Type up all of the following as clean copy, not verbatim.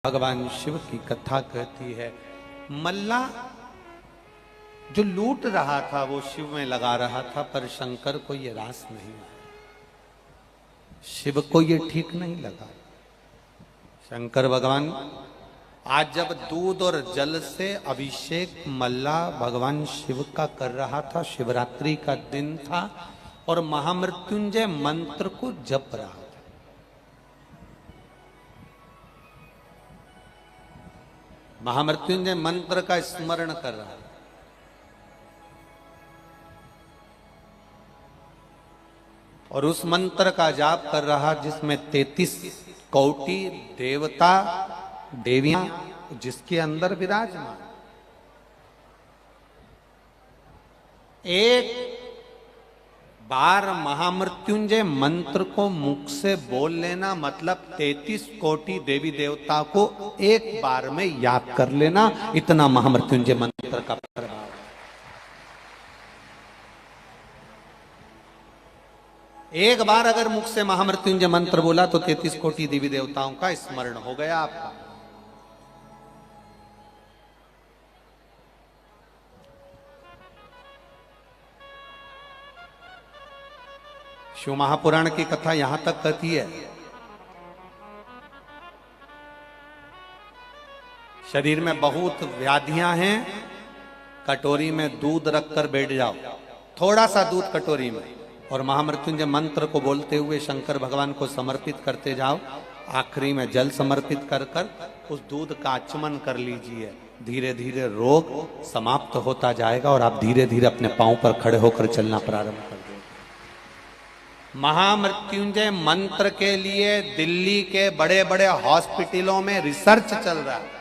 भगवान शिव की कथा कहती है, मल्ला जो लूट रहा था वो शिव में लगा रहा था, पर शंकर को ये रास नहीं आया, शिव को ये ठीक नहीं लगा। शंकर भगवान आज जब दूध और जल से अभिषेक मल्ला भगवान शिव का कर रहा था, शिवरात्रि का दिन था और महामृत्युंजय मंत्र को जप रहा था। महामृत्युंजय मंत्र का स्मरण कर रहा है और उस मंत्र का जाप कर रहा जिसमें 33 कोटि देवता देवियां जिसके अंदर विराजमान। एक बार महामृत्युंजय मंत्र को मुख से बोल लेना मतलब 33 कोटि देवी देवता को एक बार में याद कर लेना, इतना महामृत्युंजय मंत्र का प्रभाव। एक बार अगर मुख से महामृत्युंजय मंत्र बोला तो 33 कोटि देवी देवताओं का स्मरण हो गया आपका। शिव महापुराण की कथा यहां तक कहती है, शरीर में बहुत व्याधियां हैं, कटोरी में दूध रखकर बैठ जाओ, थोड़ा सा दूध कटोरी में, और महामृत्युंजय मंत्र को बोलते हुए शंकर भगवान को समर्पित करते जाओ। आखिरी में जल समर्पित कर कर उस दूध का आचमन कर लीजिए। धीरे धीरे रोग समाप्त होता जाएगा और आप धीरे धीरे अपने पांव पर खड़े होकर चलना प्रारंभ कर देंगे। महामृत्युंजय मंत्र के लिए दिल्ली के बड़े बड़े हॉस्पिटलों में रिसर्च चल रहा है।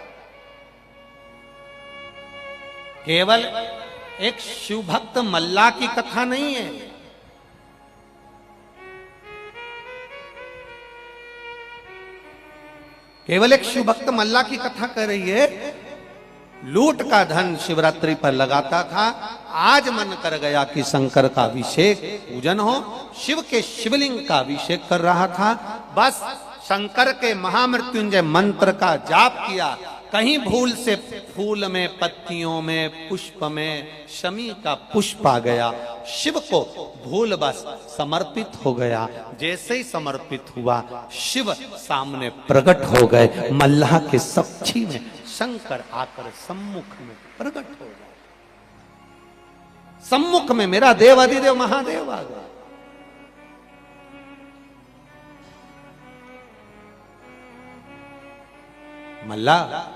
केवल एक शिव भक्त मल्ला की कथा नहीं है, केवल एक शिव भक्त मल्ला की कथा कह रही है। लूट का धन शिवरात्रि पर लगाता था, आज मन कर गया कि शंकर का अभिषेक पूजन हो, शिव के शिवलिंग का अभिषेक कर रहा था। बस शंकर के महामृत्युंजय मंत्र का जाप किया, कहीं भूल से फूल में, पत्तियों में, पुष्प में शमी का पुष्प आ गया, शिव को भूल बस समर्पित हो गया। जैसे ही समर्पित हुआ शिव सामने प्रकट हो गए, मल्लाह के सक्षी में शंकर आकर सम्मुख में प्रकट हो गए। सम्मुख में मेरा देव अधिदेव महादेव आ गया। मल्ला,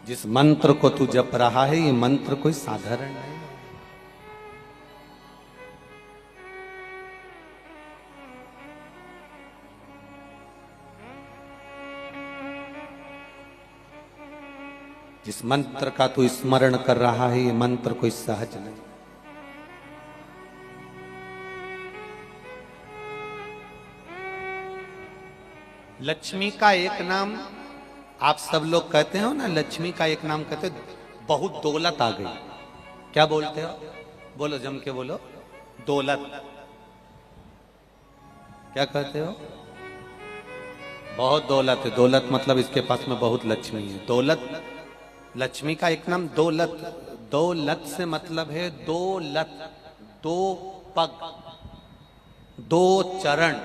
जिस मंत्र को तू जप रहा है ये मंत्र कोई साधारण नहीं। जिस मंत्र का तू स्मरण कर रहा है ये मंत्र कोई सहज नहीं। लक्ष्मी का एक नाम आप सब लोग कहते हो ना, लक्ष्मी का एक नाम कहते हो, बहुत दौलत आ गई। क्या बोलते हो? बोलो, जम के बोलो, दौलत। क्या कहते हो? बहुत दौलत है। दौलत मतलब इसके पास में बहुत लक्ष्मी है। दौलत, लक्ष्मी का एक नाम दौलत। दौलत से मतलब है दो लत, दो पग, दो चरण,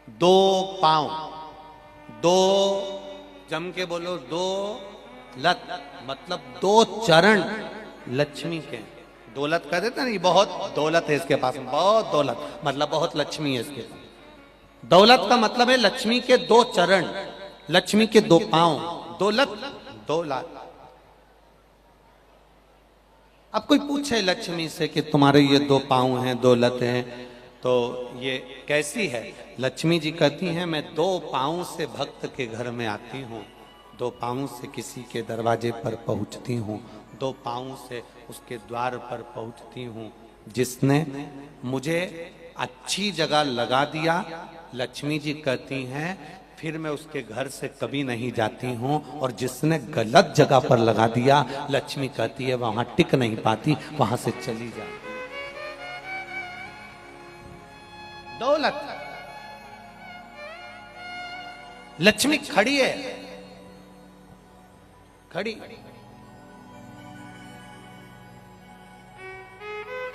दो पांव, दो, जम के बोलो, दो लत मतलब दो चरण लक्ष्मी के। दौलत कह देते ना, ये बहुत दौलत है इसके पास में, बहुत दौलत मतलब बहुत लक्ष्मी है इसके पास। दौलत का मतलब है लक्ष्मी के दो चरण, लक्ष्मी के दो पांव, दौलत, दौलत। अब कोई पूछे लक्ष्मी से कि तुम्हारे ये दो पांव हैं, दौलत हैं, तो ये कैसी है? लक्ष्मी जी कहती हैं, मैं दो पांव से भक्त के घर में आती हूँ, दो पांव से किसी के दरवाजे पर पहुँचती हूँ, दो पांव से उसके द्वार पर पहुँचती हूँ। जिसने मुझे अच्छी जगह लगा दिया, लक्ष्मी जी कहती हैं, फिर मैं उसके घर से कभी नहीं जाती हूँ, और जिसने गलत जगह पर लगा दिया, लक्ष्मी कहती है वहां टिक नहीं पाती, वहां से चली जाती। दौलत, लक्ष्मी खड़ी है, खड़ी।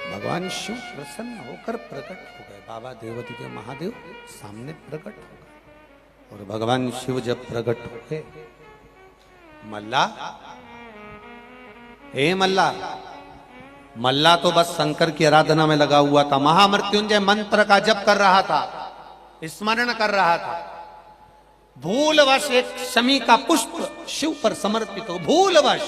भगवान शिव प्रसन्न होकर प्रकट हो गए। बाबा देवती के महादेव सामने प्रकट हो गए। और भगवान शिव जब प्रकट हो गए, मल्ला, हे मल्ला, मल्ला तो बस शंकर की आराधना में लगा हुआ था, महामृत्युंजय मंत्र का जप कर रहा था, स्मरण कर रहा था। भूलवश एक शमी का पुष्प शिव पर समर्पित हो, भूलवश।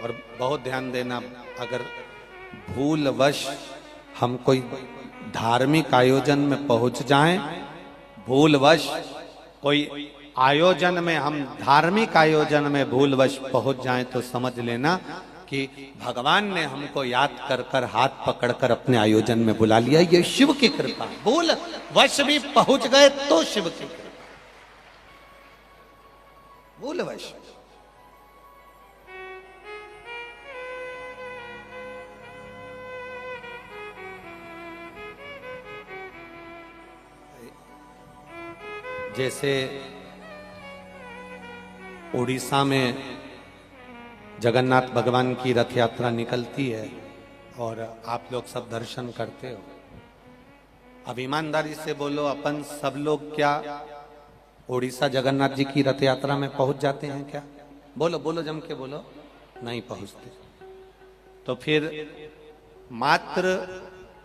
और बहुत ध्यान देना, अगर भूलवश हम कोई धार्मिक आयोजन में पहुंच जाएं, भूलवश कोई आयोजन में, हम धार्मिक आयोजन में भूलवश पहुंच जाएं, तो समझ लेना कि भगवान ने हमको याद कर कर हाथ पकड़कर अपने आयोजन में बुला लिया। ये शिव की कृपा। भूलवश भी पहुंच गए तो शिव की कृपा। भूलवश। जैसे उड़ीसा में जगन्नाथ भगवान की रथ यात्रा निकलती है और आप लोग सब दर्शन करते हो। अब ईमानदारी से बोलो, अपन सब लोग क्या उड़ीसा जगन्नाथ जी की रथ यात्रा में पहुंच जाते हैं क्या? बोलो बोलो, जम के बोलो। नहीं पहुंचते। तो फिर मात्र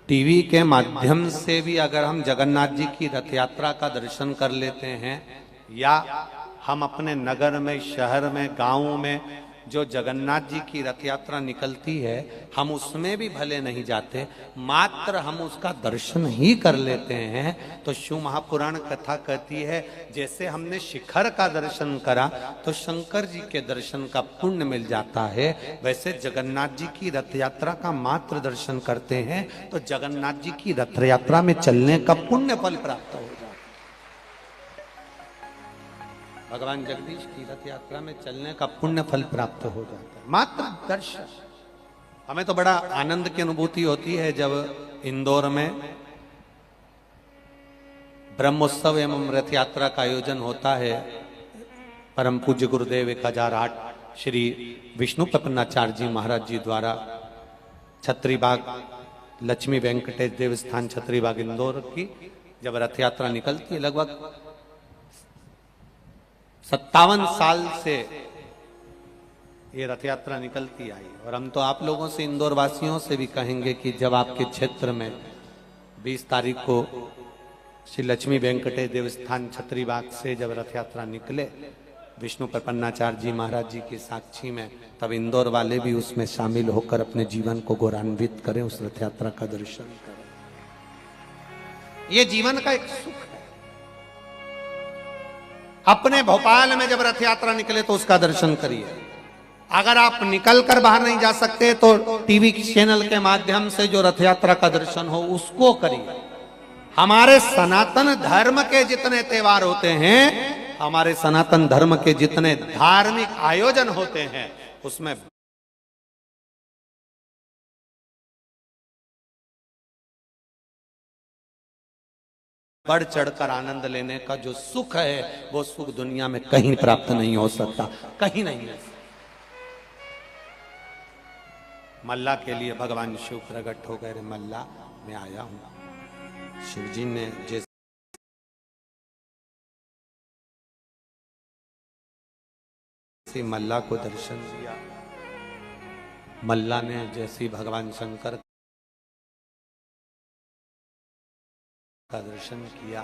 टीवी के माध्यम से भी अगर हम जगन्नाथ जी की रथ यात्रा का दर्शन कर लेते हैं, या हम अपने नगर में, शहर में, गांव में जो जगन्नाथ जी की रथ यात्रा निकलती है, हम उसमें भी भले नहीं जाते, मात्र हम उसका दर्शन ही कर लेते हैं, तो शिव महापुराण कथा कहती है जैसे हमने शिखर का दर्शन करा तो शंकर जी के दर्शन का पुण्य मिल जाता है, वैसे जगन्नाथ जी की रथ यात्रा का मात्र दर्शन करते हैं तो जगन्नाथ जी की रथ यात्रा में चलने का पुण्य फल प्राप्त हो जाता है। भगवान जगदीश की रथ यात्रा में चलने का पुण्य फल प्राप्त हो जाता है, मात्र दर्शन। हमें तो बड़ा आनंद की अनुभूति होती है जब इंदौर में ब्रह्मोत्सव एवं रथ यात्रा का आयोजन होता है। परम पूज्य गुरुदेव 1008 श्री विष्णु प्रपन्नाचार्य जी महाराज जी द्वारा छत्रीबाग लक्ष्मी वेंकटेश देवस्थान छत्रीबाग इंदौर की जब रथ यात्रा निकलती है, लगभग 57 साल से ये रथ यात्रा निकलती आई। और हम तो आप लोगों से, इंदौर वासियों से भी कहेंगे कि जब आपके क्षेत्र में 20 तारीख को श्री लक्ष्मी वेंकटेश देवस्थान छत्रीबाग से जब रथ यात्रा निकले विष्णु प्रपन्नाचार्य जी महाराज जी की साक्षी में, तब इंदौर वाले भी उसमें शामिल होकर अपने जीवन को गौरवान्वित करें, उस रथ यात्रा का दर्शन करें। ये जीवन का एक सुख है। अपने भोपाल में जब रथ यात्रा निकले तो उसका दर्शन करिए। अगर आप निकल कर बाहर नहीं जा सकते तो टीवी चैनल के माध्यम से जो रथ यात्रा का दर्शन हो उसको करिए। हमारे सनातन धर्म के जितने त्योहार होते हैं, हमारे सनातन धर्म के जितने धार्मिक आयोजन होते हैं, उसमें बढ़ चढ़कर आनंद लेने का जो सुख है, वो सुख दुनिया में कहीं प्राप्त नहीं हो सकता, कहीं नहीं है। मल्ला के लिए भगवान शिव प्रकट हो गए। रे मल्ला, मैं आया हूं। शिव जी ने जैसे मल्ला को दर्शन दिया, मल्ला ने जैसे भगवान शंकर का दर्शन किया,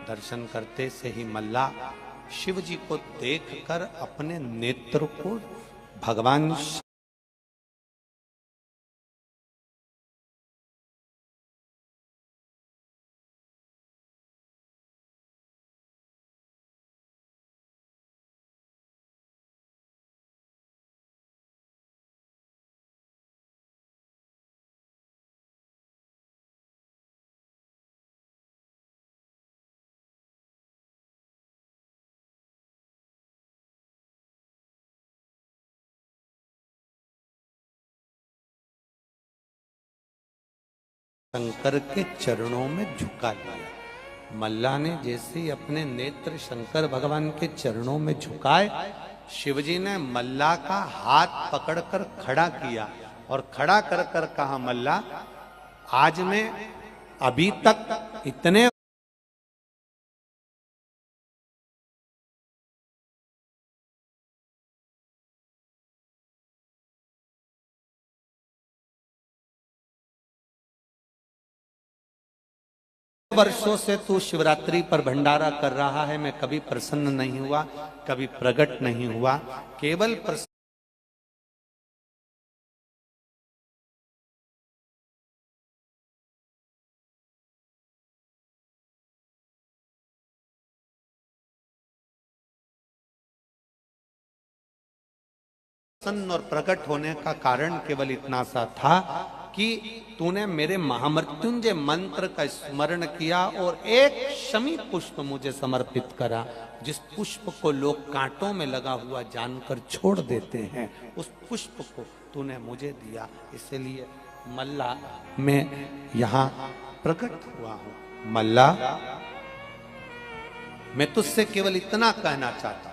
दर्शन करते से ही मल्ला शिव जी को देखकर अपने नेत्र को भगवान शंकर के चरणों में झुका लिया। मल्ला ने जैसे ही अपने नेत्र शंकर भगवान के चरणों में झुकाए, शिवजी ने मल्ला का हाथ पकड़कर खड़ा किया और खड़ा कर कर कहा, मल्ला आज मैं अभी तक इतने वर्षों से तू शिवरात्रि पर भंडारा कर रहा है, मैं कभी प्रसन्न नहीं हुआ, कभी प्रकट नहीं हुआ, केवल प्रसन्न और प्रकट होने का कारण केवल इतना सा था कि तूने मेरे महामृत्युंजय मंत्र का स्मरण किया और एक शमी पुष्प मुझे समर्पित करा, जिस पुष्प को लोग कांटों में लगा हुआ जानकर छोड़ देते हैं, उस पुष्प को तूने मुझे दिया। इसलिए मल्ला मैं यहाँ प्रकट हुआ हूं। मल्ला मैं तुझसे केवल इतना कहना चाहता हूं,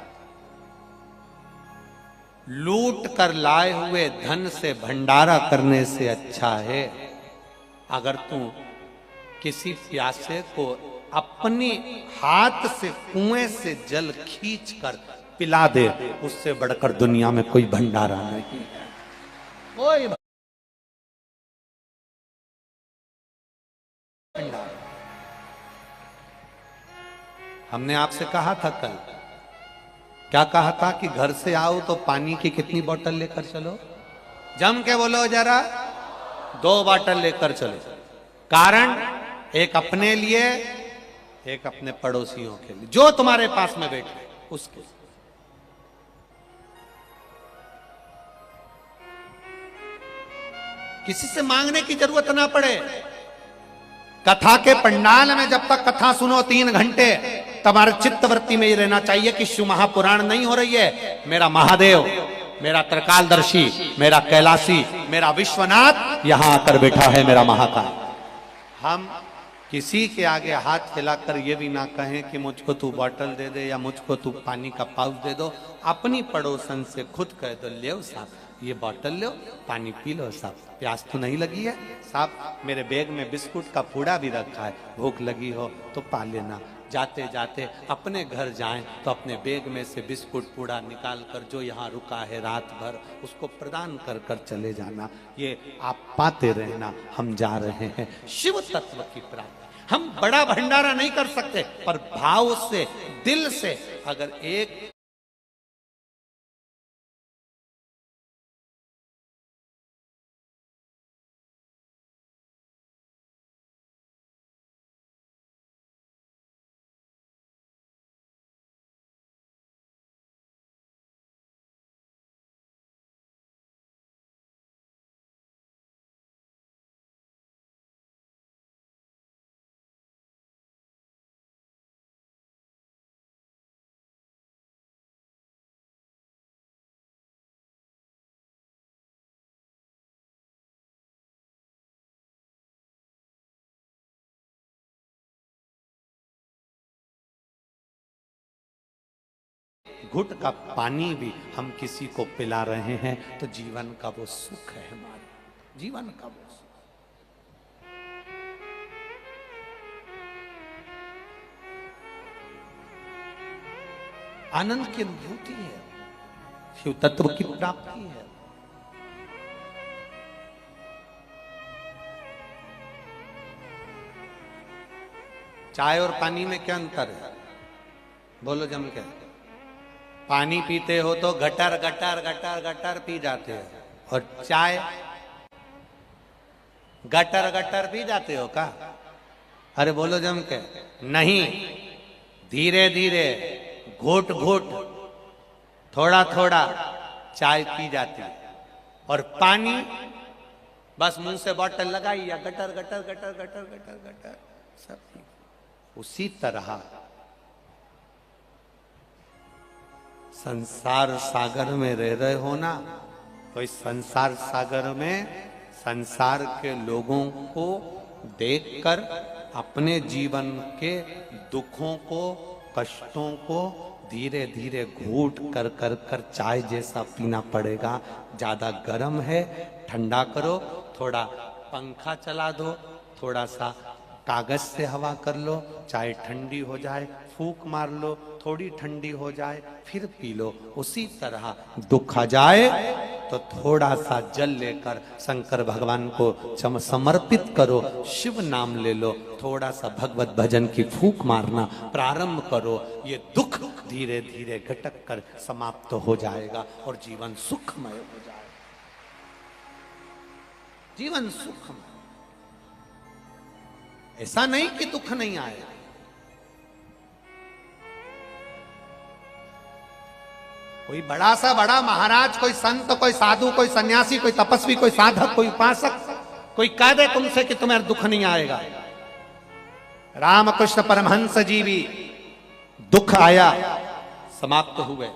लूट कर लाए हुए धन से भंडारा करने से अच्छा है अगर तू किसी प्यासे को अपने हाथ से कुएं से जल खींच कर पिला दे, उससे बढ़कर दुनिया में कोई भंडारा नहीं है। कोई भंडारा। हमने आपसे कहा था कल, क्या कहा था कि घर से आओ तो पानी की कितनी बोतल लेकर चलो? जम के बोलो जरा, 2 बोतल लेकर चलो। कारण एक अपने लिए, एक अपने पड़ोसियों के लिए, जो तुम्हारे पास में बैठे उसके। किसी से मांगने की जरूरत ना पड़े। कथा के पंडाल में जब तक कथा सुनो 3 घंटे, तुम्हारे चित्तवृत्ति में ये रहना चाहिए कि शिव महापुराण नहीं हो रही है, मेरा महादेव, मेरा त्रिकालदर्शी, मेरा कैलाशी, मेरा विश्वनाथ यहां आकर बैठा है, मेरा महाकाल। हम किसी के आगे हाथ फैलाकर ये भी ना कहें कि मुझको तू बोतल दे दे या मुझको तू पानी का पाउच दे दो। अपनी पड़ोसन से खुद कह दो, ले साहब ये बोतल लो, पानी पी लो साहब, प्यास तो नहीं लगी है साहब, मेरे बैग में बिस्कुट का पूड़ा भी रखा है, भूख लगी हो तो पा लेना। जाते जाते अपने घर जाएं तो अपने बैग में से बिस्कुट पूड़ा निकाल कर जो यहाँ रुका है रात भर उसको प्रदान कर कर चले जाना। ये आप पाते रहना। हम जा रहे हैं शिव तत्व की प्राप्ति। हम बड़ा भंडारा नहीं कर सकते, पर भाव से, दिल से अगर एक घुट का पानी भी हम किसी को पिला रहे हैं तो जीवन का वो सुख है, हमारे जीवन का वो सुख। आनंद की अनुभूति है, शिव तत्व की प्राप्ति है। चाय और पानी में क्या अंतर है? बोलो जम के। पानी पीते हो तो gutter gutter gutter gutter P जाते हो, और चाय गटर गटर पी जाते हो का? अरे बोलो जम के। नहीं, धीरे धीरे, घोट घोट, थोड़ा थोड़ा चाय पी जाती है, और पानी बस मुंह से बोतल लगाई या gutter gutter gutter gutter gutter gutter सब पी। उसी तरह संसार सागर में रह रहे हो ना, तो इस संसार सागर में संसार के लोगों को देखकर अपने जीवन के दुखों को, कष्टों को धीरे धीरे घूट कर कर कर चाय जैसा पीना पड़ेगा। ज्यादा गर्म है, ठंडा करो, थोड़ा पंखा चला दो, थोड़ा सा कागज से हवा कर लो, चाय ठंडी हो जाए, फूंक मार लो, थोड़ी ठंडी हो जाए, फिर पी लो। उसी तरह दुख आ जाए तो थोड़ा सा जल लेकर शंकर भगवान को समर्पित करो, शिव नाम ले लो, थोड़ा सा भगवत भजन की फूंक मारना प्रारंभ करो। ये दुख धीरे धीरे घटक कर समाप्त हो जाएगा और जीवन सुखमय हो जाएगा। जीवन सुखमय, ऐसा नहीं कि दुख नहीं आएगा। कोई बड़ा सा बड़ा महाराज, कोई संत, कोई साधु, कोई सन्यासी, कोई तपस्वी, कोई साधक, कोई उपासक, कोई कह दे तुमसे कि तुम्हें दुख नहीं आएगा। रामकृष्ण परमहंस जी भी दुख आया, समाप्त हुए।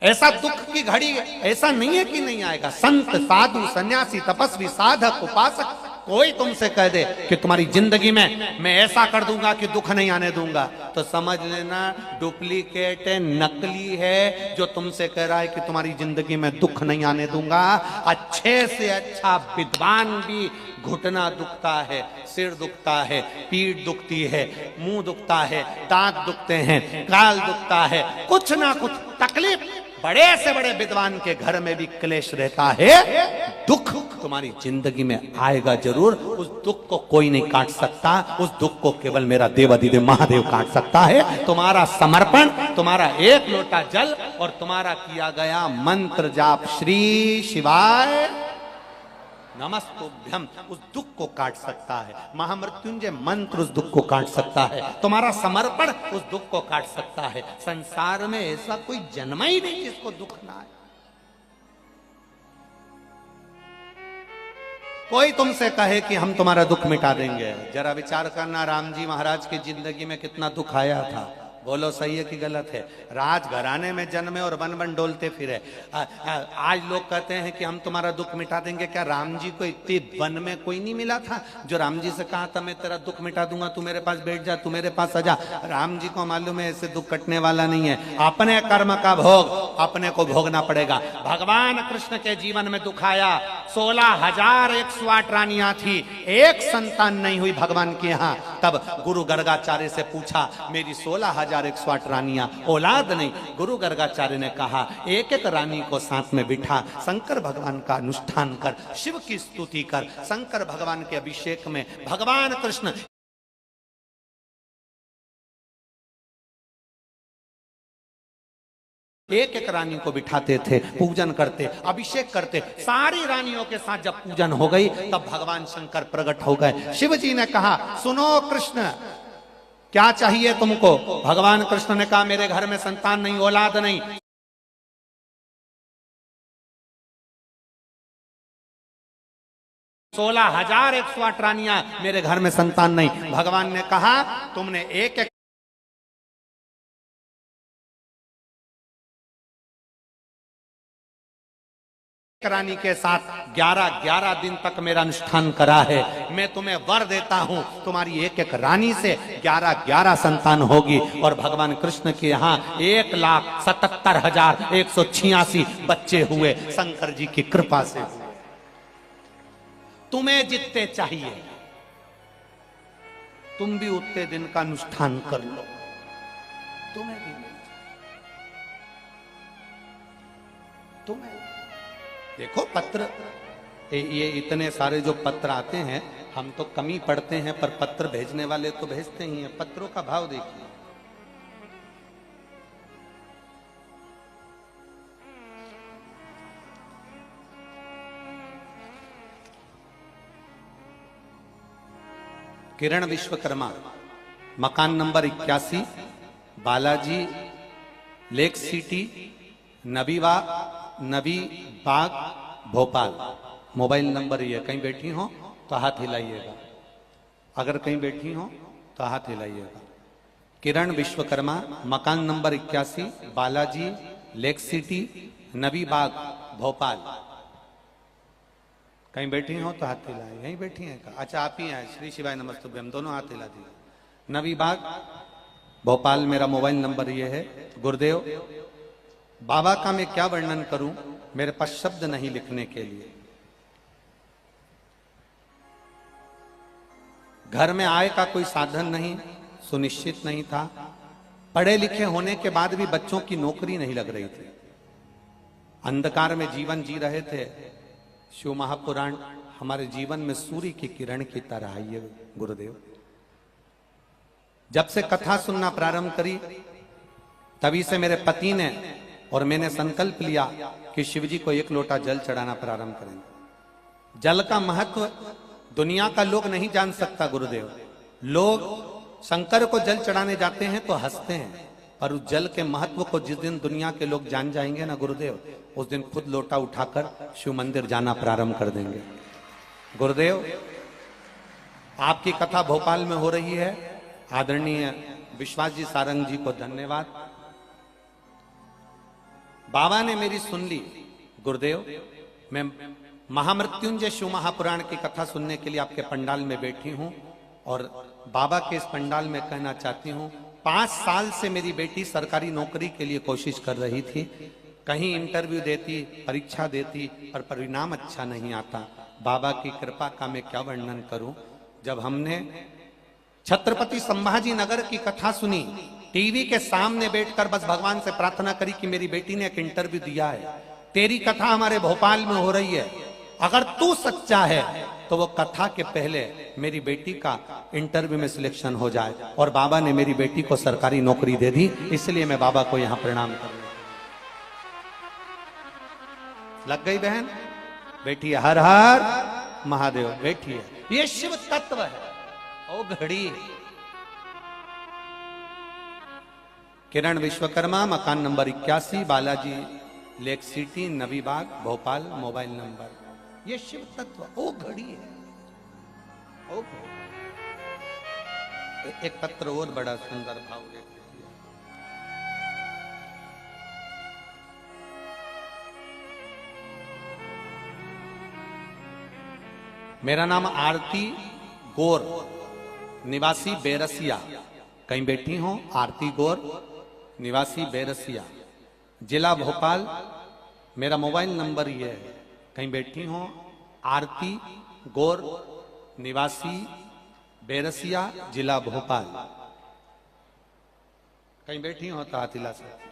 ऐसा दुख की घड़ी ऐसा नहीं है कि नहीं आएगा। संत, साधु, सन्यासी, तपस्वी, साधक, उपासक, कोई तुमसे कह दे कि तुम्हारी जिंदगी में मैं ऐसा कर दूंगा कि दुख नहीं आने दूंगा, तो समझ लेना डुप्लीकेट है, नकली है। जो तुमसे कह रहा है कि तुम्हारी जिंदगी में दुख नहीं आने दूंगा, अच्छे से अच्छा विद्वान भी घुटना दुखता है, सिर दुखता है, पीठ दुखती है, मुंह दुखता है, दांत दुखते हैं, गाल दुखता है, कुछ ना कुछ तकलीफ, बड़े से बड़े विद्वान के घर में भी क्लेश रहता है। दुख तुम्हारी जिंदगी में आएगा जरूर। उस दुख को कोई नहीं काट सकता, उस दुख को केवल मेरा देवाधिदेव महादेव काट सकता है। तुम्हारा समर्पण, तुम्हारा एक लोटा जल और तुम्हारा किया गया मंत्र जाप श्री शिवाय नमस्तुभ्यम उस दुख को काट सकता है। महामृत्युंजय मंत्र उस दुख को काट सकता है। तुम्हारा समर्पण उस दुख को काट सकता है। संसार में ऐसा कोई जन्मा ही नहीं जिसको दुख ना आए। कोई तुमसे कहे कि हम तुम्हारा दुख मिटा देंगे, जरा विचार करना, राम जी महाराज की जिंदगी में कितना दुख आया था। बोलो सही है कि गलत है? राजघराने में जन्मे और वन वन डोलते फिरे। आज लोग कहते हैं कि हम तुम्हारा दुख मिटा देंगे। क्या राम जी को इतने वन में कोई नहीं मिला था जो राम जी से कहा था मैं तेरा दुख मिटा दूंगा, तू मेरे पास बैठ जा, तू मेरे पास आ जा? राम जी को मालूम है ऐसे दुख कटने वाला नहीं है। अपने कर्म का भोग अपने को भोगना पड़ेगा। भगवान कृष्ण के जीवन में दुख आया। 16,108 रानियां थी, एक संतान नहीं हुई भगवान के यहाँ। तब गुरु गर्गाचार्य से पूछा, मेरी 16,108 रानियां, औलाद नहीं। गुरु गर्गाचार्य ने कहा, एक एक रानी को साथ में बिठा, शंकर भगवान का अनुष्ठान कर, शिव की स्तुति कर। शंकर भगवान के अभिषेक में भगवान कृष्ण एक एक रानी को बिठाते थे, पूजन करते, अभिषेक करते। सारी रानियों के साथ जब पूजन हो गई तब भगवान शंकर प्रकट हो गए। शिव जी ने कहा, सुनो कृष्ण, क्या चाहिए तुमको? भगवान कृष्ण ने कहा, मेरे घर में संतान नहीं, औलाद नहीं। 16,108 रानियां, मेरे घर में संतान नहीं। भगवान ने कहा, तुमने एक एक रानी के साथ 11 दिन तक मेरा अनुष्ठान करा है। मैं तुम्हें वर देता हूं, तुम्हारी एक एक रानी से 11 संतान होगी। और भगवान कृष्ण के यहाँ 1,77,186 बच्चे हुए, शंकर जी की कृपा से हुए। तुम्हें जितने चाहिए तुम भी उतने दिन का अनुष्ठान कर लो, तुम्हें भी मिल जाए। तुम्हें देखो पत्र, ये इतने सारे जो पत्र आते हैं, हम तो कम ही पढ़ते हैं, पर पत्र भेजने वाले तो भेजते ही हैं। पत्रों का भाव देखिए। किरण विश्वकर्मा, मकान नंबर 81, बालाजी लेक सिटी, नबी बाग, भोपाल। मोबाइल नंबर ये, कहीं बैठी हो तो हाथ हिलाइएगा, अगर कहीं बैठी हो तो हाथ हिलाइएगा। किरण विश्वकर्मा, मकान नंबर 81, बालाजी लेक सिटी, नबी बाग, भोपाल। कहीं बैठी हो तो हाथ हिलाए, यहीं बैठी हैं का? अच्छा आप ही हैं। श्री शिवाय नमस्तुभ्यम, दोनों हाथ हिला दिए। नवी बाग भोपाल, मेरा मोबाइल नंबर ये है। गुरुदेव बाबा का मैं क्या वर्णन करूं, मेरे पास शब्द नहीं लिखने के लिए। घर में आय का कोई साधन नहीं, सुनिश्चित नहीं था। पढ़े लिखे होने के बाद भी बच्चों की नौकरी नहीं लग रही थी। अंधकार में जीवन जी रहे थे। शिव महापुराण हमारे जीवन में सूर्य की किरण की तरह आई है गुरुदेव। जब से कथा सुनना प्रारंभ करी तभी से मेरे पति ने और मैंने संकल्प लिया कि शिव जी को एक लोटा जल चढ़ाना प्रारंभ करेंगे। जल का महत्व दुनिया का लोग नहीं जान सकता गुरुदेव। लोग शंकर को जल चढ़ाने जाते हैं तो हंसते हैं, पर उस जल के महत्व को जिस दिन दुनिया के लोग जान जाएंगे ना गुरुदेव, उस दिन खुद लोटा उठाकर शिव मंदिर जाना प्रारंभ कर देंगे। गुरुदेव आपकी कथा भोपाल में हो रही है। आदरणीय विश्वास जी सारंग जी को धन्यवाद। बाबा ने मेरी सुन ली। गुरुदेव मैं महामृत्युंजय शिव महापुराण की कथा सुनने के लिए आपके पंडाल में बैठी हूं और बाबा के इस पंडाल में कहना चाहती हूं, 5 साल से मेरी बेटी सरकारी नौकरी के लिए कोशिश कर रही थी। कहीं इंटरव्यू देती, परीक्षा देती, पर परिणाम अच्छा नहीं आता। बाबा की कृपा का मैं क्या वर्णन करूं। जब हमने छत्रपति संभाजी नगर की कथा सुनी, टीवी के सामने बैठकर बस भगवान से प्रार्थना करी कि मेरी बेटी ने एक इंटरव्यू दिया है, तेरी कथा हमारे भोपाल में हो रही है, अगर तू सच्चा है तो वो कथा के पहले मेरी बेटी का इंटरव्यू में सिलेक्शन हो जाए। और बाबा ने मेरी बेटी को सरकारी नौकरी दे दी। इसलिए मैं बाबा को यहां प्रणाम कर रहा हूं। लग गई बहन? बेटी हर हर महादेव बैठी है। ये शिव तत्व है। ओ घड़ी किरण विश्वकर्मा, मकान number 81, Balaji lake city, Navi Bagh, Bhopal. Mobile number. ये शिव तत्व ओ घड़ी है। ओ एक पत्र और बड़ा सुंदर भाव है। मेरा नाम आरती गौर, निवासी बेरसिया। कहीं बैठी हो? आरती गौर, निवासी बेरसिया, जिला भोपाल। मेरा मोबाइल नंबर ये है। कहीं बैठी हो? आरती गौर, निवासी बेरसिया, जिला भोपाल। कहीं बैठी हो तो हाथ हिला सकते हो।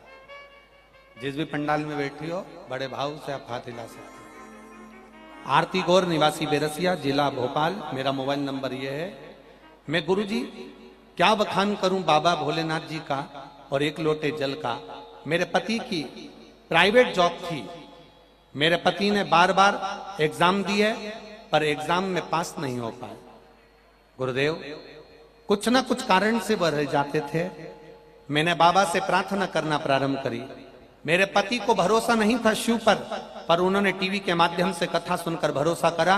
जिस भी पंडाल में बैठी हो बड़े भाव से आप हाथ हिला सकते हो। आरती गौर, निवासी बेरसिया, जिला भोपाल। मेरा मोबाइल नंबर ये है। मैं गुरुजी क्या बखान करूं बाबा भोलेनाथ जी का और एक लोटे जल का। मेरे पति की प्राइवेट जॉब थी। मेरे पति ने बार बार एग्जाम दिए पर एग्जाम में पास नहीं हो पाए। गुरुदेव कुछ ना कुछ कारण से वह रह जाते थे। मैंने बाबा से प्रार्थना करना प्रारंभ करी। मेरे पति को भरोसा नहीं था शिव पर उन्होंने टीवी के माध्यम से कथा सुनकर भरोसा करा।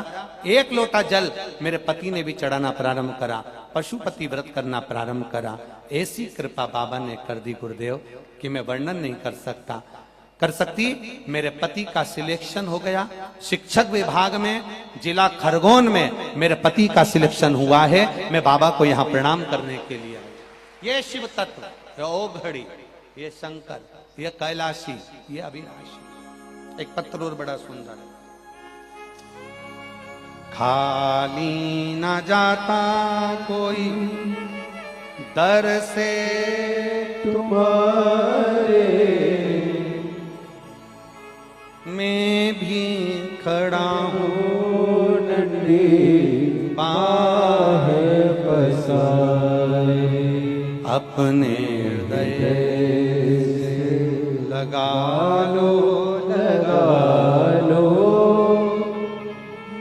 एक लोटा जल मेरे पति ने भी चढ़ाना प्रारंभ करा, पशुपति व्रत करना प्रारंभ करा। ऐसी कृपा बाबा ने कर दी गुरुदेव कि मैं वर्णन नहीं कर सकती। मेरे पति का सिलेक्शन हो गया। शिक्षक विभाग में जिला खरगोन में मेरे पति का सिलेक्शन हुआ है। मैं बाबा को यहाँ प्रणाम करने के लिए आया। ये शिव तत्व, ओ घड़ी, ये शंकर, ये कैलाशी, ये अविनाशी। एक पत्र और बड़ा सुंदर है। खाली न जाता कोई दर से तुम्हारे, मैं भी खड़ा हूँ नन्ही बाह पसारे, अपने हृदय लगा लो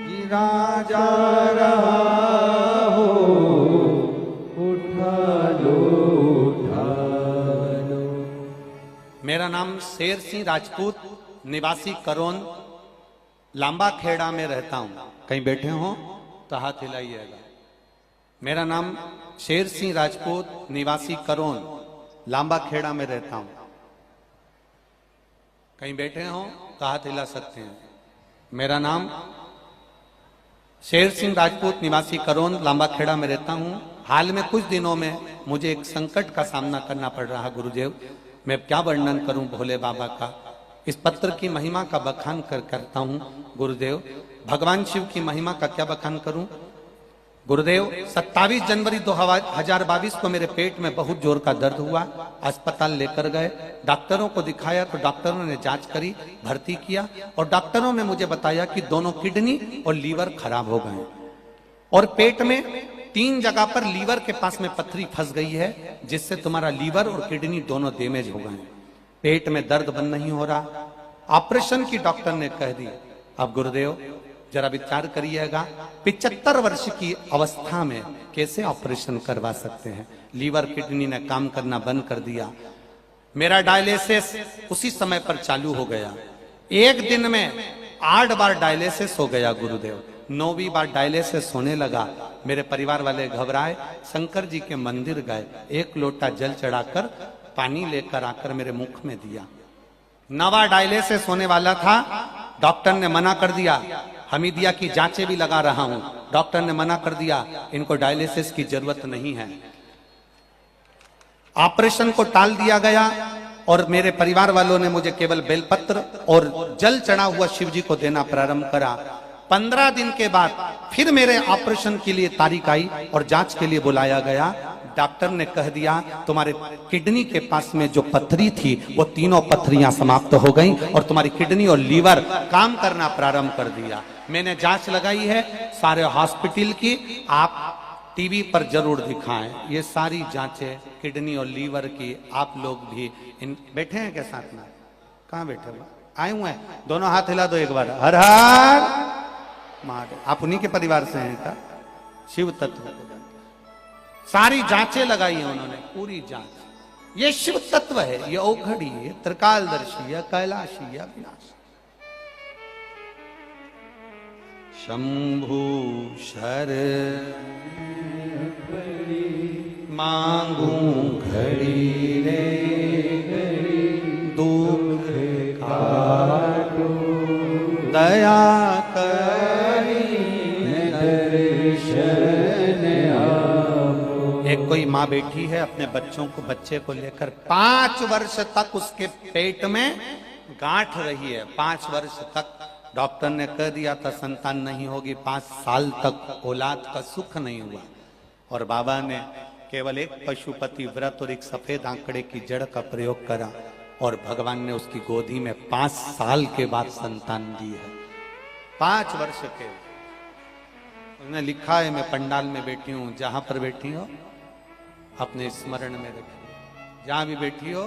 गिरा जा रहा हो, उठा लो। मेरा नाम शेर सिंह राजपूत, निवासी करोन, लांबा खेड़ा में रहता हूं। कहीं बैठे हो तो हाथ हिलाइएगा। मेरा नाम शेर सिंह राजपूत, निवासी करोन, लांबा खेड़ा में रहता हूं। कहीं बैठे हो तो हाथ हिला सकते हैं। मेरा नाम शेर सिंह राजपूत, निवासी करोंद, लांबाखेड़ा में रहता हूँ। हाल में कुछ दिनों में मुझे एक संकट का सामना करना पड़ रहा गुरुदेव। मैं क्या वर्णन करूं भोले बाबा का। इस पत्र की महिमा का बखान करता हूं गुरुदेव। भगवान शिव की महिमा का क्या बखान करूं गुरुदेव। 27 जनवरी 2022 को मेरे पेट में बहुत जोर का दर्द हुआ। अस्पताल लेकर गए, डॉक्टरों को दिखाया तो डॉक्टरों ने जांच करी, भर्ती किया और डॉक्टरों ने मुझे बताया कि दोनों किडनी और लीवर खराब हो गए और पेट में 3 जगह पर लीवर के पास में पथरी फंस गई है, जिससे तुम्हारा लीवर और किडनी दोनों डैमेज हो गए। पेट में दर्द बंद नहीं हो रहा। ऑपरेशन की डॉक्टर ने कह दी। अब गुरुदेव जरा विचार करिएगा, 75 वर्ष की अवस्था में कैसे ऑपरेशन करवा सकते हैं। लीवर किडनी ने काम करना बंद कर दिया। मेरा डायलिसिस उसी समय पर चालू हो गया। एक दिन में 8 बार डायलिसिस हो गया गुरुदेव। 9वीं बार डायलिसिस होने लगा। मेरे परिवार वाले घबराए, शंकर जी के मंदिर गए, 1 लोटा जल चढ़ाकर पानी लेकर आकर मेरे मुख में दिया। 9वां डायलिसिस होने वाला था। डॉक्टर ने मना कर दिया। हमीदिया की जांचें भी लगा रहा हूं, डॉक्टर ने मना कर दिया, इनको डायलिसिस की जरूरत नहीं है। ऑपरेशन को टाल दिया गया और मेरे परिवार वालों ने मुझे केवल बेलपत्र और जल चढ़ा हुआ शिव जी को देना प्रारंभ करा। 15 दिन के बाद फिर मेरे ऑपरेशन के लिए तारीख आई और जांच के लिए बुलाया गया। डॉक्टर ने कह दिया तुम्हारे किडनी के पास में जो पथरी थी वो तीनों पथरियां समाप्त हो गई और तुम्हारी किडनी और लीवर काम करना प्रारंभ कर दिया। मैंने जांच लगाई है सारे हॉस्पिटल की, आप टीवी पर जरूर दिखाएं। ये सारी जांचें किडनी और लीवर की, आप लोग भी इन बैठे हैं क्या साथ में? कहाँ बैठे हुए? आए हुए हैं? दोनों हाथ हिला दो एक बार। हर हर महादेव। आप उन्हीं के परिवार से हैं क्या? शिव तत्व सारी जांचें लगाई है उन्होंने, पूरी जांच। ये शिव तत्व है, ये औघड़ी है, त्रिकालदर्शी है, कैलाशी है, विनाशी। शंभु शर मांगू घड़ी रे दुख काटो दया करी दर्शन। एक कोई माँ बैठी है अपने बच्चे को लेकर 5 वर्ष तक उसके पेट में गांठ रही है। 5 वर्ष तक डॉक्टर ने कह दिया था संतान नहीं होगी। 5 साल तक औलाद का सुख नहीं हुआ और बाबा ने केवल एक पशुपति व्रत और एक सफेद आंकड़े की जड़ का प्रयोग करा और भगवान ने उसकी गोदी में 5 साल के बाद संतान दी है। 5 वर्ष के उन्होंने लिखा है। मैं पंडाल में बैठी हूं, जहां पर बैठी हो अपने स्मरण में रखिए, जहां भी बैठी हो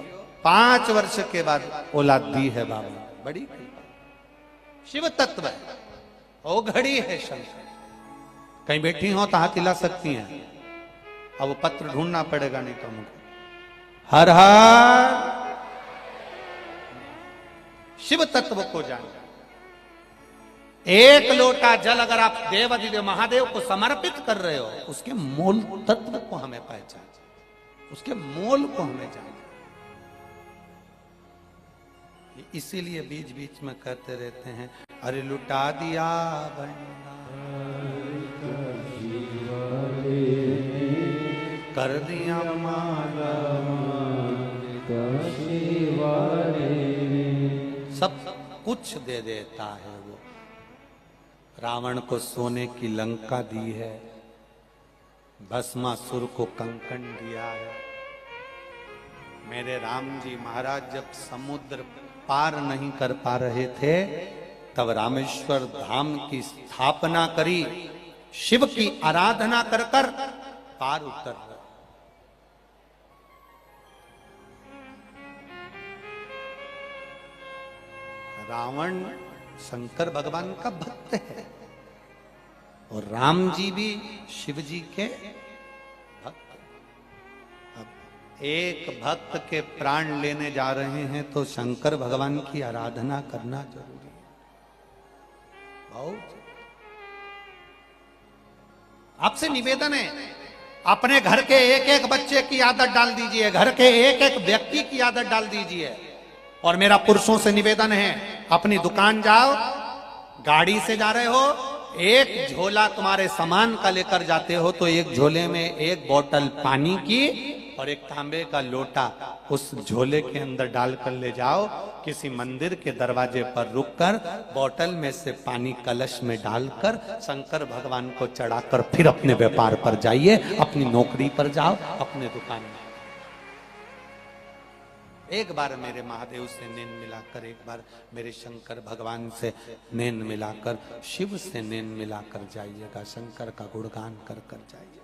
5 वर्ष के बाद औलाद दी है बाबा। बड़ी कृपा, शिव तत्व है, औघड़ी है शंकर। कहीं बैठी हो तो हाथ हिला सकती हैं। अब वो पत्र ढूंढना पड़ेगा नहीं तो हमको। हर हर शिव तत्व को जान। 1 लोटा जल अगर आप देवाधिदेव महादेव को समर्पित कर रहे हो, उसके मूल तत्व को हमें पहचान, उसके मूल को हमें जाना। इसीलिए बीच बीच में कहते रहते हैं, अरे लुटा दिया कर दिया माला सब कुछ दे देता है वो। रावण को सोने की लंका दी है, भस्मासुर को कंकण दिया है। मेरे राम जी महाराज जब समुद्र पार नहीं कर पा रहे थे तब रामेश्वर धाम की स्थापना करी, शिव की आराधना कर कर पार उतर रहे। रावण शंकर भगवान का भक्त है और राम जी भी शिव जी के भक्त। अब एक भक्त के प्राण लेने जा रहे हैं तो शंकर भगवान की आराधना करना जरूरी है, बहुत। आपसे निवेदन है, अपने घर के एक एक बच्चे की आदत डाल दीजिए, घर के एक एक व्यक्ति की आदत डाल दीजिए। और मेरा पुरुषों से निवेदन है, अपनी दुकान जाओ, गाड़ी से जा रहे हो एक झोला तुम्हारे सामान का लेकर जाते हो तो एक झोले में एक बोतल पानी की और एक तांबे का लोटा उस झोले के अंदर डालकर ले जाओ। किसी मंदिर के दरवाजे पर रुककर बोतल में से पानी कलश में डालकर शंकर भगवान को चढ़ाकर फिर अपने व्यापार पर जाइए, अपनी नौकरी पर जाओ, अपने दुकान में। एक बार मेरे महादेव से नैन मिलाकर, एक बार मेरे शंकर भगवान से नैन मिलाकर, शिव से नैन मिलाकर जाइएगा। शंकर का गुणगान कर कर जाइए,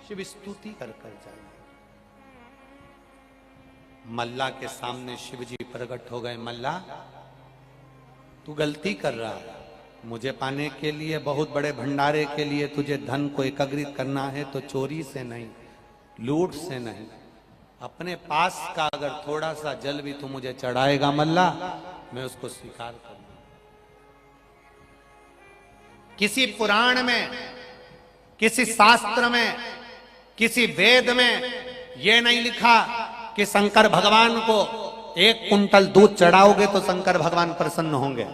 शिव स्तुति कर कर जाइए। मल्ला के सामने शिव जी प्रकट हो गए। मल्ला, तू गलती कर रहा है। मुझे पाने के लिए, बहुत बड़े भंडारे के लिए तुझे धन को एकत्रित करना है तो चोरी से नहीं, लूट से नहीं, अपने पास का अगर थोड़ा सा जल भी तू मुझे चढ़ाएगा मल्ला, मैं उसको स्वीकार करूंगा। किसी पुराण में, किसी शास्त्र में, किसी वेद में यह नहीं लिखा कि शंकर भगवान को 1 कुंटल दूध चढ़ाओगे तो शंकर भगवान प्रसन्न होंगे।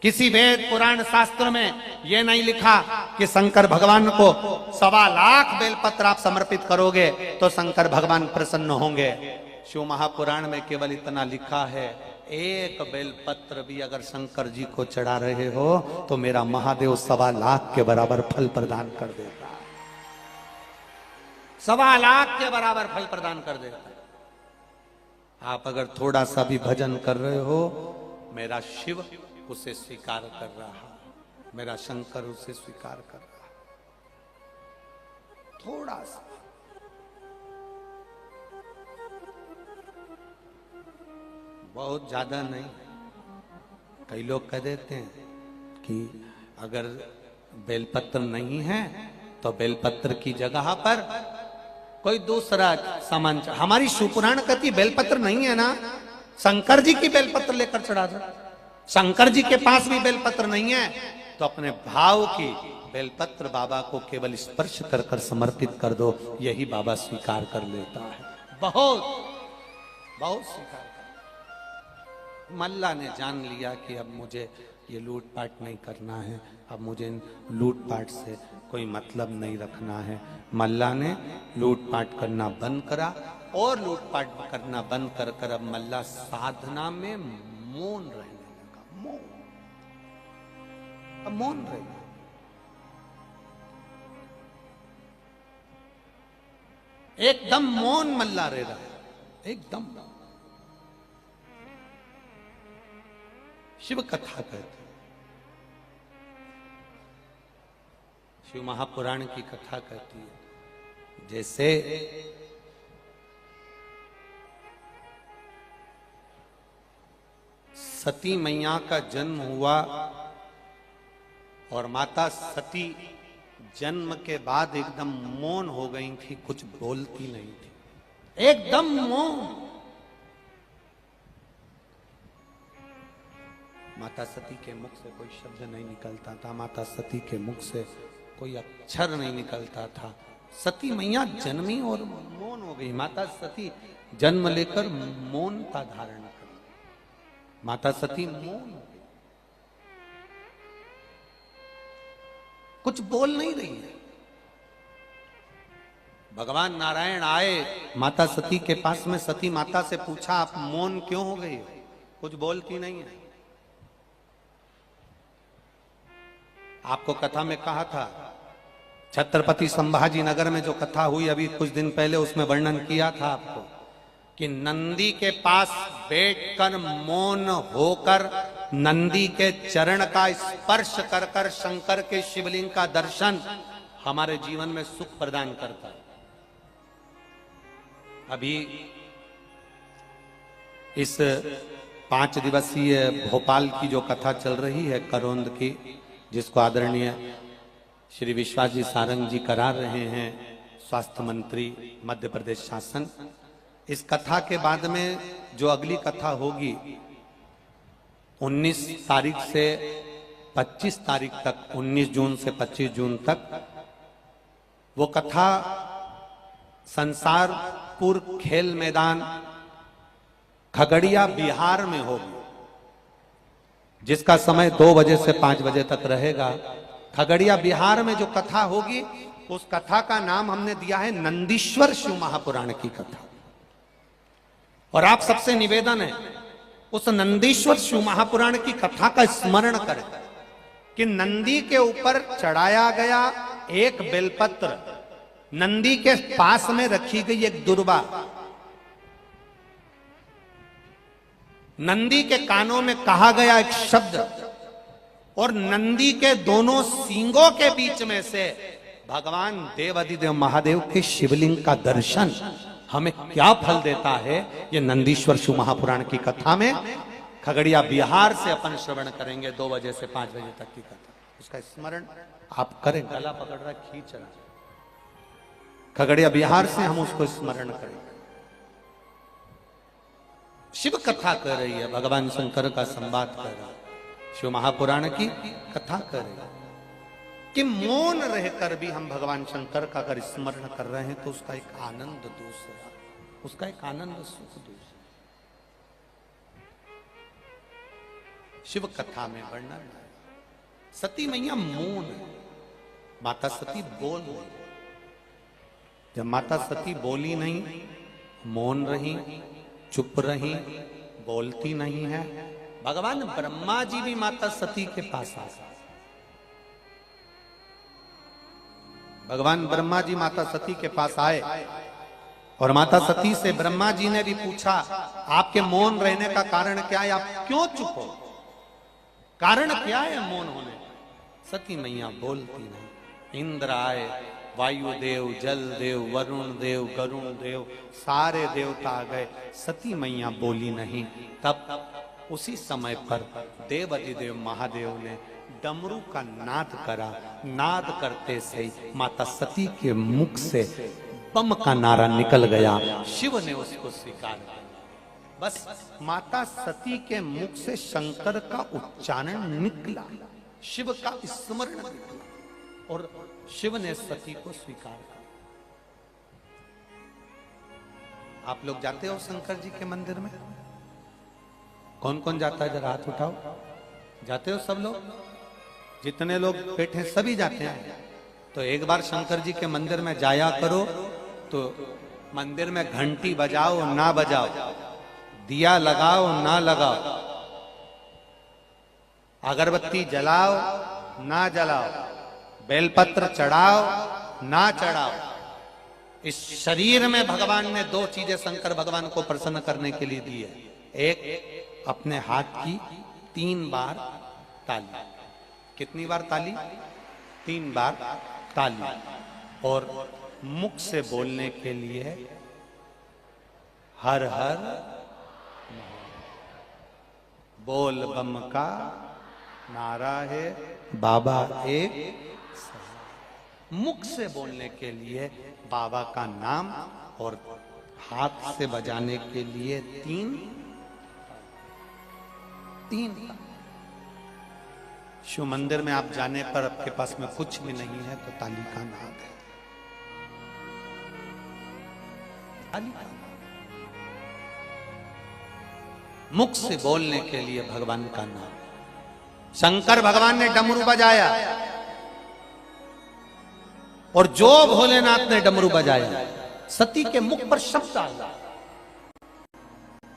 किसी वेद पुराण शास्त्र में यह नहीं लिखा कि शंकर भगवान को 1.25 लाख बेलपत्र आप समर्पित करोगे तो शंकर भगवान प्रसन्न होंगे। शिव महापुराण में केवल इतना लिखा है, 1 बेलपत्र भी अगर शंकर जी को चढ़ा रहे हो तो मेरा महादेव 1.25 लाख के बराबर फल प्रदान कर देता है। 1.25 लाख के बराबर फल प्रदान कर देता है। आप अगर थोड़ा सा भी भजन कर रहे हो, मेरा शिव उसे स्वीकार कर रहा, मेरा शंकर उसे स्वीकार कर रहा। थोड़ा सा, बहुत ज्यादा नहीं। कई लोग कह देते हैं कि अगर बेलपत्र नहीं है तो बेलपत्र की जगह पर कोई दूसरा सामान। हमारी शिवपुराण कहती बेलपत्र नहीं है ना, शंकर जी की बेलपत्र लेकर चढ़ा दो। शंकर जी के पास भी बेलपत्र नहीं है तो अपने भाव की बेलपत्र बाबा को केवल स्पर्श कर कर समर्पित कर दो, यही बाबा स्वीकार कर लेता है। बहुत बहुत स्वीकार कर। मल्ला ने जान लिया कि अब मुझे ये लूटपाट नहीं करना है, अब मुझे लूटपाट से कोई मतलब नहीं रखना है। मल्ला ने लूटपाट करना बंद करा और लूटपाट करना बंद कर कर अब मल्ला साधना में मौन रहने लगा। मौन, अब मौन रहेगा। एकदम मौन मल्ला रह रहा है, एकदम। शिव कथा कहते हैं, शिव महापुराण की कथा कहती है। जैसे सती मैया का जन्म हुआ और माता सती जन्म के बाद एकदम मौन हो गई थी, कुछ बोलती नहीं थी, एकदम मौन। माता सती के मुख से कोई शब्द नहीं निकलता था, माता सती के मुख से कोई अक्षर नहीं निकलता था। सती मैया जन्मी और मौन हो गई। माता सती जन्म लेकर मौनता धारण कर, माता सती मौन हो गई, कुछ बोल नहीं रही है। भगवान नारायण आए माता सती के पास में, सती माता से पूछा आप मौन क्यों हो गई, कुछ बोलती नहीं है। आपको कथा में कहा था, छत्रपति संभाजी नगर में जो कथा हुई अभी कुछ दिन पहले, उसमें वर्णन किया था आपको कि नंदी के पास बैठकर मौन होकर नंदी के चरण का स्पर्श कर कर शंकर के शिवलिंग का दर्शन हमारे जीवन में सुख प्रदान करता है। अभी इस 5 दिवसीय भोपाल की जो कथा चल रही है करोंद की, जिसको आदरणीय श्री विश्वास जी सारंग जी करा रहे हैं, स्वास्थ्य मंत्री मध्य प्रदेश शासन। इस कथा के बाद में जो अगली कथा होगी 19 तारीख से 25 तारीख तक, 19 जून से 25 जून तक, वो कथा संसारपुर खेल मैदान खगड़िया बिहार में होगी, जिसका समय 2 बजे से 5 बजे तक रहेगा। खगड़िया बिहार में जो कथा होगी उस कथा का नाम हमने दिया है नंदीश्वर शिव महापुराण की कथा। और आप सबसे निवेदन है उस नंदीश्वर शिव महापुराण की कथा का स्मरण करें कि नंदी के ऊपर चढ़ाया गया एक बेलपत्र, नंदी के पास में रखी गई एक दुर्वा, नंदी के कानों में कहा गया एक शब्द, और नंदी के दोनों सींगों के बीच में से भगवान देवाधिदेव महादेव के शिवलिंग का दर्शन हमें क्या फल देता है, ये नंदीश्वर शिव महापुराण की कथा में खगड़िया बिहार से अपन श्रवण करेंगे 2 बजे से 5 बजे तक की कथा। उसका स्मरण आप करें, गला पकड़ रहा खींच रहा, खगड़िया बिहार से हम उसको स्मरण करेंगे। शिव कथा कर रही है, भगवान शंकर का संवाद कर रहा है, शिव महापुराण की कथा कर रही है कि मौन रहकर भी हम भगवान शंकर का अगर स्मरण कर रहे हैं तो उसका एक आनंद दूसरा, उसका एक आनंद सुख दूसरा। शिव कथा में वर्णन है सती मैया मौन, माता सती बोल नहीं। जब माता सती बोली नहीं, मौन रही, चुप रही, बोलती नहीं है, भगवान ब्रह्मा जी भी माता सती के पास आ गए। भगवान ब्रह्मा जी माता सती के पास आए और माता सती से ब्रह्मा जी ने भी पूछा, आपके मौन रहने का कारण क्या है, आप क्यों चुप हो, कारण क्या है मौन होने? सती मैया बोलती नहीं। इंद्र आए, वायुदेव, जल देव, वरुण देव, गरुण देव, सारे देवता आ गए, सती मैया बोली नहीं। तब उसी समय पर देवाधिदेव महादेव ने डमरू का नाद करा। नाद करते से माता सती के मुख से बम का नारा निकल गया। शिव ने उसको स्वीकार किया। बस माता सती के मुख से शंकर का उच्चारण निकला, शिव का स्मरण निकला और शिव ने सती को स्वीकार किया। आप लोग जाते हो शंकर जी के मंदिर में? कौन कौन जाता है, जरा हाथ उठाओ। जाते हो सब लोग? जितने लोग बैठे सभी जाते हैं। तो एक बार शंकर जी के मंदिर में जाया करो, तो मंदिर में घंटी बजाओ ना बजाओ, दिया लगाओ ना लगाओ, अगरबत्ती जलाओ ना जलाओ, बेलपत्र चढ़ाओ ना चढ़ाओ, इस शरीर में भगवान ने 2 चीजें शंकर भगवान को प्रसन्न करने के लिए दी है। एक, अपने हाथ की 3 बार ताली। कितनी बार ताली? 3 बार ताली। और मुख से बोलने के लिए हर हर बोल बम का नारा है, बाबा एक। मुख से बोलने के लिए बाबा का नाम और हाथ से बजाने के लिए 3 शिव मंदिर में आप जाने पर आपके पास में कुछ भी नहीं है तो ताली का नाद है। ताली का मुख से बोलने के लिए भगवान का नाम। शंकर भगवान ने डमरू बजाया और जो भोलेनाथ ने डमरू बजाया, सती के मुख पर शब्द आया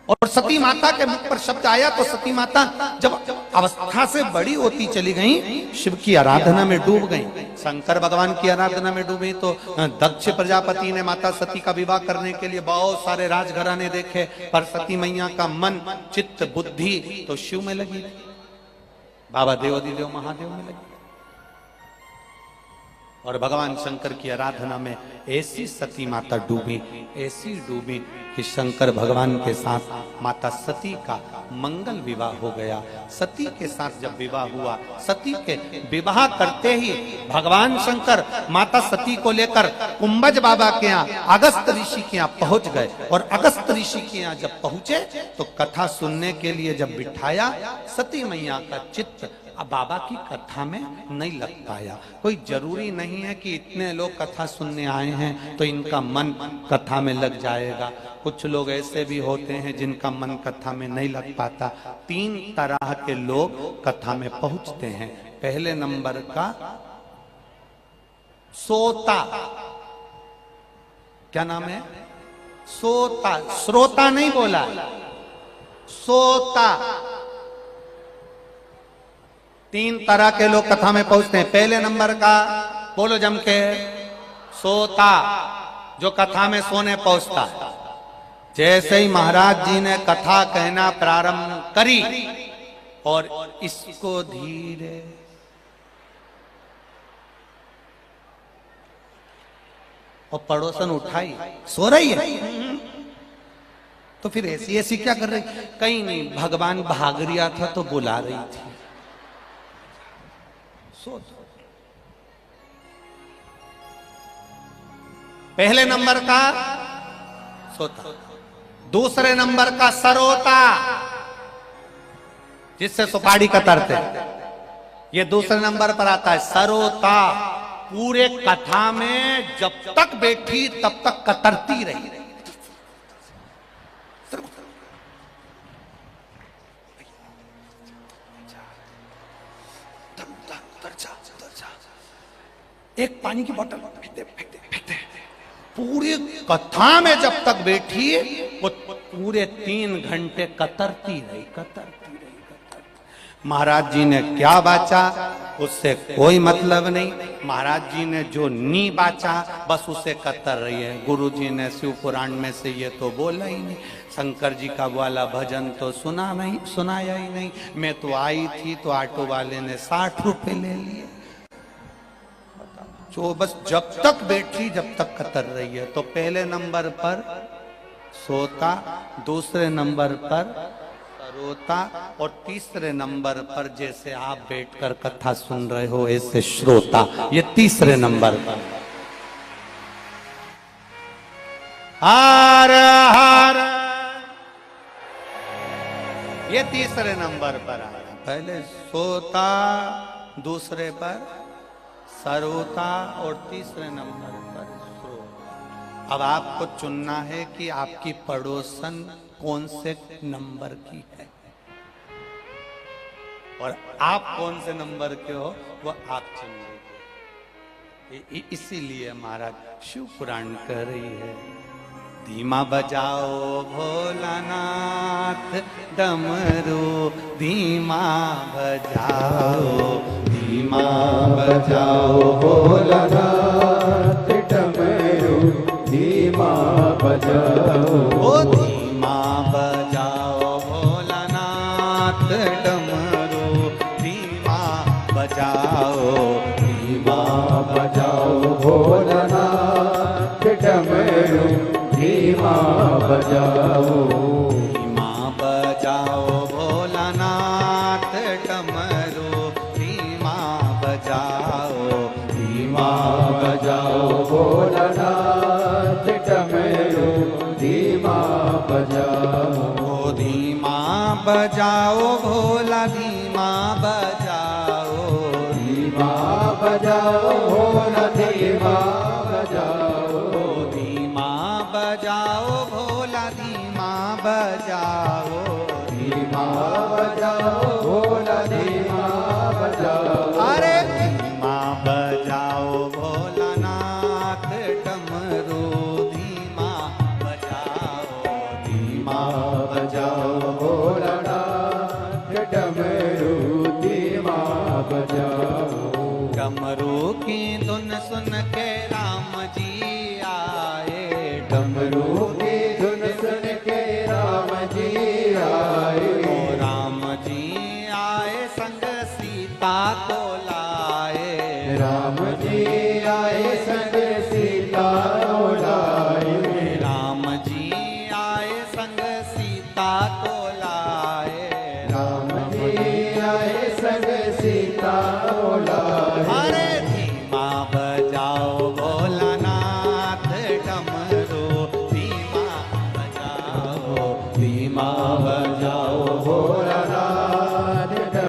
और सती माता के मुख पर शब्द आया तो सती माता जब अवस्था से बड़ी होती चली गई, शिव की आराधना में डूब गई। शंकर भगवान की आराधना में डूबी तो दक्ष प्रजापति ने माता सती का विवाह करने के लिए बहुत सारे राजघराने देखे, पर सती मैया का मन, चित्त, बुद्धि तो शिव में लगी, बाबा देवाधिदेव महादेव में लगी। और भगवान शंकर की आराधना में ऐसी सती माता डूबी, ऐसी डूबी कि शंकर भगवान के साथ माता सती का मंगल विवाह हो गया। सती के साथ जब विवाह हुआ, सती के विवाह करते ही भगवान शंकर माता सती को लेकर कुंभज बाबा के यहाँ, अगस्त ऋषि के यहाँ पहुंच गए। और अगस्त ऋषि के यहाँ जब पहुंचे तो कथा सुनने के लिए जब बिठाया, सती मैया का चित्त अब बाबा की कथा में नहीं लग पाया। कोई जरूरी नहीं है कि इतने लोग कथा सुनने आए हैं तो इनका मन कथा में लग जाएगा। कुछ लोग ऐसे भी होते हैं जिनका मन कथा में नहीं लग पाता। 3 तरह के लोग कथा में पहुंचते हैं। पहले नंबर का सोता, क्या नाम है? सोता, श्रोता नहीं बोला, सोता। 3 तरह के लोग कथा में पहुंचते हैं। पहले नंबर का, बोलो जम के, सोता, जो कथा में सोने पहुंचता। जैसे ही महाराज जी ने कथा कहना प्रारंभ करी और इसको धीरे और पड़ोसन उठाई, सो रही है, तो फिर ऐसी ऐसी क्या कर रही? कहीं नहीं, भगवान भाग रिया था तो बुला रही थी। सो पहले नंबर का सोता, दूसरे नंबर का सरोता, जिससे सुपारी कतरते, ये दूसरे नंबर पर आता है। सरोता पूरे कथा में जब तक बैठी तब तक कतरती रही। एक पानी की बोतल फेंकते। पूरी कथा में जब तक बैठी वो पूरे 3 घंटे कतरती रही। महाराज जी ने क्या बाचा उससे कोई मतलब नहीं। महाराज जी ने जो नी बाचा बस उसे कतर रही है। गुरु जी ने शिव पुराण में से ये तो बोला ही नहीं। शंकर जी का वाला भजन तो सुनाया ही नहीं। मैं तो आई थी तो ऑटो वाले ने 60 रुपए ले लिए। जो बस जब तक बैठी जब तक कतर रही है। तो पहले नंबर पर सोता, दूसरे नंबर पर सरोता और तीसरे नंबर पर जैसे आप बैठकर कथा सुन रहे हो ऐसे श्रोता। ये तीसरे नंबर पर। हर हर, ये तीसरे नंबर पर आया। पहले सोता, दूसरे पर सरोता और तीसरे नंबर पर श्रोता। अब आपको चुनना है कि आपकी पड़ोसन कौन से नंबर की है और आप कौन से नंबर के हो वो आप चुन लीजिए। इसीलिए महाराज शिव पुराण कह रही है, धीमा बजाओ भोलानाथ डमरू धीमा बजाओ, धीमा बजाओ भोलानाथ डमरू धीमा बजाओ, ओ धीमा बजाओ भोलानाथ डमरू धीमा बजाओ, धीमा बजाओ भोलानाथ डमरू धीमा बजाओ, धीमा बजाओ भोलानाथ डमरू धीमा बजाओ, धीमा बजाओ भोलानाथ डमरू धीमा बजाओ, धीमा बजाओ भोला धीमा बजाओ, धीमा बजाओ भोला धीमा बजाओ, बजाओ भोला धीमा बजाओ, धीमा बजाओ भोला धीमा बजाओ, अरे धीमा बजाओ भोलानाथ डमरू धीमा बजाओ, धीमा बजाओ भोलानाथ डमरू धीमा बजाओ। डमरू की धुन सुन के राम जी आए, डमरू की धुन सुन के राम जी आए, ओ राम जी आए संग सीता को लाए, राम जी आए संग सीता को लाए, राम जी आए संग सीता को